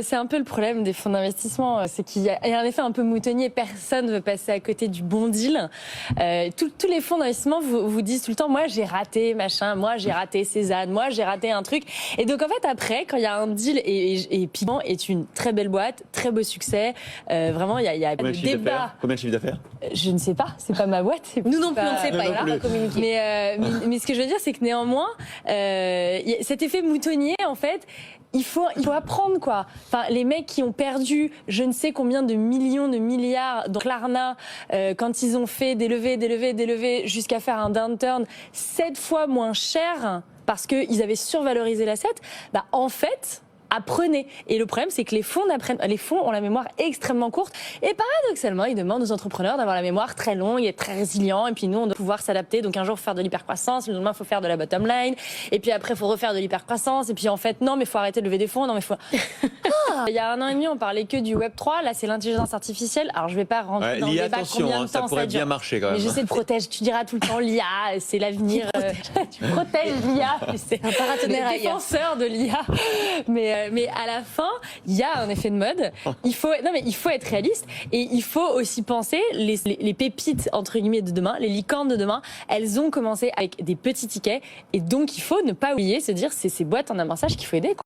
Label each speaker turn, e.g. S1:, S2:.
S1: C'est un peu le problème des fonds d'investissement, c'est qu'il y a un effet un peu moutonnier, personne ne veut passer à côté du bon deal. Tous les fonds d'investissement vous disent tout le temps, moi j'ai raté machin, moi j'ai raté Cézanne, moi j'ai raté un truc. Et donc en fait après, quand il y a un deal, et Pigment est une très belle boîte, très beau succès, vraiment il y a des débats.
S2: Combien de chiffre d'affaires?
S1: Je ne sais pas, c'est pas ma boîte.
S3: Nous non plus, on ne sait pas, il n'a pas communiqué.
S1: Mais ce que je veux dire, c'est que néanmoins, cet effet moutonnier, en fait, il faut apprendre, quoi. Enfin, les mecs qui ont perdu je ne sais combien de millions de milliards dans Klarna, quand ils ont fait des levées, jusqu'à faire un downturn 7 fois moins cher parce qu'ils avaient survalorisé l'asset, bah, en fait, apprenez. Et le problème, c'est que les fonds ont la mémoire extrêmement courte. Et paradoxalement, ils demandent aux entrepreneurs d'avoir la mémoire très longue et très résilient. Et puis nous, on doit pouvoir s'adapter. Donc un jour, il faut faire de l'hypercroissance. Le lendemain, il faut faire de la bottom line. Et puis après, il faut refaire de l'hypercroissance. Et puis en fait, non, mais il faut arrêter de lever des fonds. Non, mais faut... Il y a 1 an et demi, on parlait que du Web 3. Là, c'est l'intelligence artificielle. Alors, je vais pas rentrer dans le débat combien de temps
S2: ça pourrait bien marcher quand même.
S1: Mais je sais, tu diras tout le temps l'IA, c'est l'avenir. Tu protèges l'IA. C'est un paratonnerre défenseur de l'IA. Mais à la fin, il y a un effet de mode. Il faut être réaliste et il faut aussi penser les pépites entre guillemets de demain, les licornes de demain. Elles ont commencé avec des petits tickets et donc il faut ne pas oublier, se dire c'est ces boîtes en amorçage qu'il faut aider, quoi.